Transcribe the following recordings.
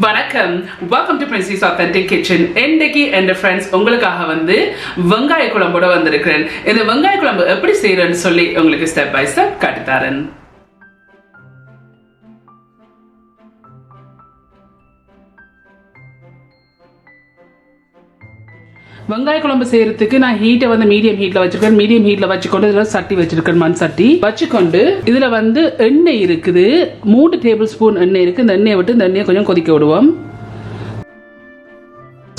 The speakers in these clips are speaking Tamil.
வணக்கம், welcome to Princy's Authentic Kitchen. இன்னைக்கு என் ஃப்ரெண்ட்ஸ் உங்களுக்காக வெங்காய குழம்போட வந்திருக்கிறேன். இந்த வெங்காய குழம்பு எப்படி செய்யறேன்னு சொல்லி உங்களுக்கு ஸ்டெப் பை ஸ்டெப் காட்டித்தரேன். வெங்காய குழம்பு செய்யறதுக்கு நான் ஹீட்டை மீடியம் ஹீட்ல வச்சிருக்கேன். மீடியம் ஹீட்ல வச்சுக்கொண்டு இதுல சட்டி வச்சிருக்கேன், மண் சட்டி வச்சுக்கொண்டு இதுல எண்ணெய் இருக்குது, 3 டேபிள் ஸ்பூன் எண்ணெய் இருக்கு. இந்த எண்ணெயை விட்டு இந்த எண்ணெயை கொஞ்சம் கொதிக்க விடுவோம்.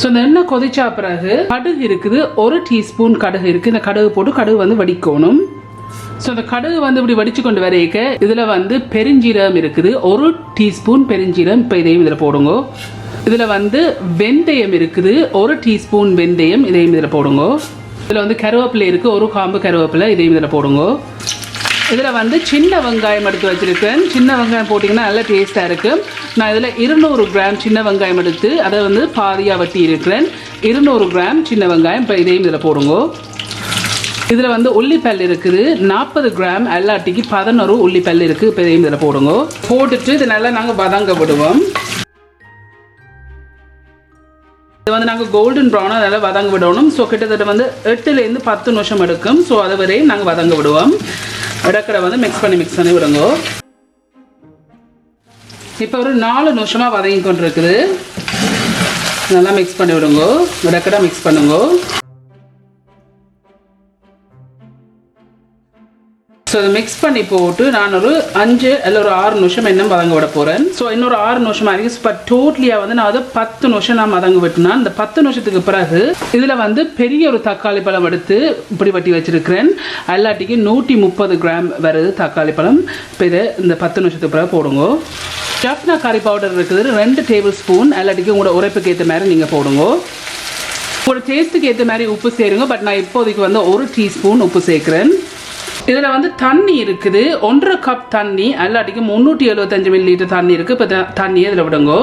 இந்த எண்ணெய் கொதிச்சா பிறகு கடுகு இருக்குது, 1 டீஸ்பூன் கடுகு இருக்கு. இந்த கடுகு போட்டு கடுகு வடிக்கணும். இந்த கடுகு இப்படி வடிச்சு கொண்டு வரைக்க இதுல பெருஞ்சீரகம் இருக்குது, 1 டீஸ்பூன் பெருஞ்சீரகம். இப்போ இதையும் இதுல போடுங்க. இதுல வெந்தயம் இருக்குது, 1 டீஸ்பூன் வெந்தயம். இதையும் இதுல போடுங்க. இதுல கருவேப்பிலை இருக்கு, 1 காம்பு கருவேப்பிலை. இதையும் இதுல போடுங்க. இதுல சின்ன வெங்காயம் எடுத்து வச்சிருக்கேன். சின்ன வெங்காயம் போட்டிங்கன்னா நல்ல டேஸ்டா இருக்கு. நான் இதுல 200 கிராம் சின்ன வெங்காயம் எடுத்து அதை பாதியா வெட்டி இருக்கிறேன். 200 கிராம் சின்ன வெங்காயம். இப்போ இதையும் இதுல போடுங்க. இதுல உள்ளிப்பல் இருக்குது, 40 கிராம். எல்லாட்டிக்கு 11 உள்ளிப்பல் இருக்கு. இப்போ இதையும் இதுல போடுங்க. போட்டுட்டு இது நல்லா நாங்க வதங்க விடுவோம். இது நாங்கள் கோல்டன் ப்ரௌனாக நல்லா வதங்க விடணும். ஸோ கிட்டத்தட்ட 8லேருந்து 10 நிமிஷம் எடுக்கும். ஸோ அது வரையும் நாங்கள் வதங்க விடுவோம். இடக்கடை மிக்ஸ் பண்ணி விடுங்க. இப்போ ஒரு 4 நிமிஷமாக வதங்கி கொண்டு இருக்குது. நல்லா மிக்ஸ் பண்ணி விடுங்க. இடக்கடை மிக்ஸ் பண்ணுங்க. ஸோ அதை மிக்ஸ் பண்ணி போட்டு நான் ஒரு 5 இல்லை ஒரு 6 நிமிஷம் இன்னும் வதங்க விட போகிறேன். ஸோ இன்னொரு 6 நிமிஷம் ஆகிருக்கு. இப்போ டோட்டலியாக நான் 10 நிமிஷம் நான் வதங்க விட்டுனா, இந்த 10 நிமிஷத்துக்கு பிறகு இதில் பெரிய ஒரு தக்காளி பழம் எடுத்து இப்படி வட்டி வச்சிருக்கிறேன். எல்லாட்டிக்கு 130 கிராம் வருது தக்காளி பழம். இப்போ இதை இந்த 10 நிமிஷத்துக்கு பிறகு போடுங்க. ஜஃப்னா கறி பவுடர் இருக்குது, 2 டேபிள் ஸ்பூன். எல்லாட்டிக்கும் உங்களோட உரைப்புக்கு ஏற்ற மாதிரி நீங்கள் போடுங்க. உங்களோட டேஸ்ட்டுக்கு ஏற்ற மாதிரி உப்பு சேருங்க. பட் நான் இப்போதைக்கு 1 டீஸ்பூன் உப்பு சேர்க்குறேன். இதில் தண்ணி இருக்குது, 1.5 கப் தண்ணி. எல்லாட்டிக்கும் 375 மில்லி தண்ணி இருக்கு. இப்போ தண்ணியை இதில் விடுங்க.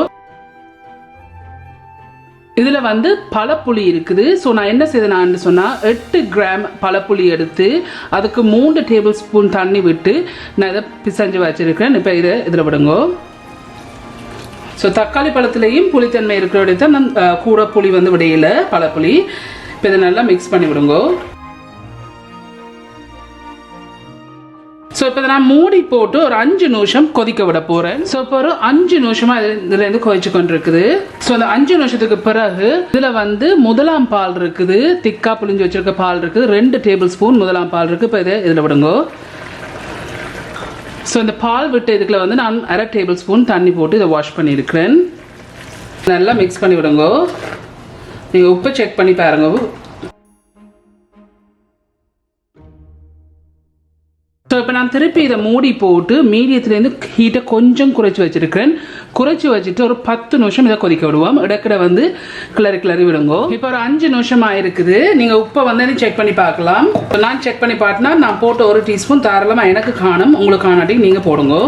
இதில் பழப்புளி இருக்குது. ஸோ நான் என்ன செய்தேன்னு சொன்னால் 8 கிராம் பழப்புளி எடுத்து அதுக்கு 3 டேபிள் ஸ்பூன் தண்ணி விட்டு நான் இதை பிசைஞ்சு வச்சிருக்கேன். இப்போ இதில் விடுங்க. ஸோ தக்காளி பழத்துலேயும் புளித்தன்மை இருக்கிற தான் நான் கூட புளி விடையில பழப்புளி. இப்போ இதை நல்லா மிக்ஸ் பண்ணி விடுங்க. ஸோ இப்போ நான் மூடி போட்டு ஒரு 5 நிமிஷம் கொதிக்க விட போகிறேன். ஸோ இப்போ ஒரு 5 நிமிஷமாக இதுலேருந்து கொதிச்சு கொண்டு இருக்குது. ஸோ அந்த 5 நிமிஷத்துக்கு பிறகு இதில் முதலாம் பால் இருக்குது, திக்கா புளிஞ்சு வச்சிருக்க பால் இருக்குது, 2 டேபிள் ஸ்பூன் முதலாம் பால் இருக்குது. இப்போ இதில் விடுங்க. ஸோ இந்த பால் விட்டு இதுக்குள்ள நான் 1/2 டேபிள் ஸ்பூன் தண்ணி போட்டு இதை வாஷ் பண்ணியிருக்கிறேன். நல்லா மிக்ஸ் பண்ணி விடுங்க. நீங்கள் உப்பு செக் பண்ணி பாருங்க. ஸோ இப்போ நான் திருப்பி இதை மூடி போட்டு மீடியத்துலேருந்து ஹீட்டை கொஞ்சம் குறைச்சி வச்சுருக்கிறேன். குறைச்சி வச்சுட்டு ஒரு 10 நிமிஷம் இதை கொதிக்க விடுவோம். இடக்கிட கிளறி விடுங்க. இப்போ ஒரு 5 நிமிஷம் ஆயிருக்குது. நீங்கள் உப்பை செக் பண்ணி பார்க்கலாம். இப்போ நான் செக் பண்ணி பார்த்தனா நான் போட்ட 1 டீஸ்பூன் தாராளமாக எனக்கு காணும், உங்களுக்கு காணாட்டி நீங்கள் போடுங்க.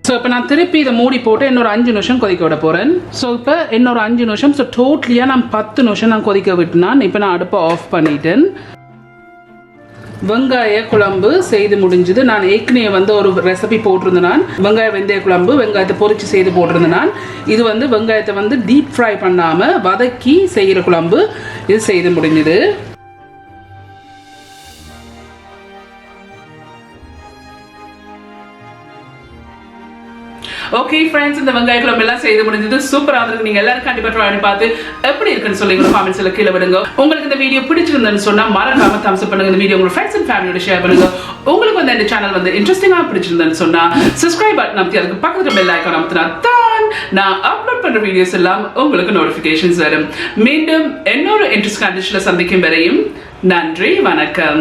ஸோ இப்போ நான் திருப்பி இதை மூடி போட்டு இன்னொரு 5 நிமிஷம் கொதிக்க விட போகிறேன். ஸோ இப்போ இன்னொரு 5 நிமிஷம். ஸோ டோட்டலியாக நான் 10 நிமிஷம் நான் கொதிக்க விட்டுனான். இப்போ நான் அடுப்பை ஆஃப் பண்ணிட்டேன். வெங்காய குழம்பு செய்து முடிஞ்சது. நான் ஏற்கனவே ஒரு ரெசிபி போட்டிருந்தேன். நான் வெங்காய வெந்தய குழம்பு வெங்காயத்தை பொரிச்சு செய்து போட்டிருந்தேன். நான் இது வெங்காயத்தை டீப் ஃப்ரை பண்ணாமல் வதக்கி செய்கிற குழம்பு இது செய்து முடிஞ்சது. ஓகே ஃப்ரெண்ட்ஸ், இந்த வெங்காய குழம்பு எல்லாம் செய்து முடிஞ்சது. சூப்பராக இருக்கு. நீங்க எல்லாரும் கண்டிப்பா ட்ரை பண்ணி பார்த்து எப்படி இருக்குன்னு சொல்லுங்க, கமெண்ட்ஸ்ல கீழே விடுங்க. உங்களுக்கு இந்த வீடியோ பிடிச்சிருந்ததுன்னு சொன்னா மறக்காம தம்ஸ் அப் பண்ணுங்க. இந்த வீடியோ உங்க ஃப்ரெண்ட்ஸ் அண்ட் ஃபேமிலியோட ஷேர் பண்ணுங்க. உங்களுக்கு இந்த சேனல் இன்ட்ரெஸ்டிங்கா பிடிச்சிருந்ததுன்னு சொன்னா சப்ஸ்கிரைப் பட்டன் அமைத்தி அதுக்கு பக்கத்துல பெல் ஐகான் அமைத்தினா தான் நான் அப்லோட் பண்ற வீடியோஸ் எல்லாம் உங்களுக்கு நோட்டிபிகேஷன்ஸ் வரும். மீண்டும் இன்னொரு இன்ட்ரெஸ்டிங் கண்டிஷன்ல சந்திக்கும் வரையும் நன்றி, வணக்கம்.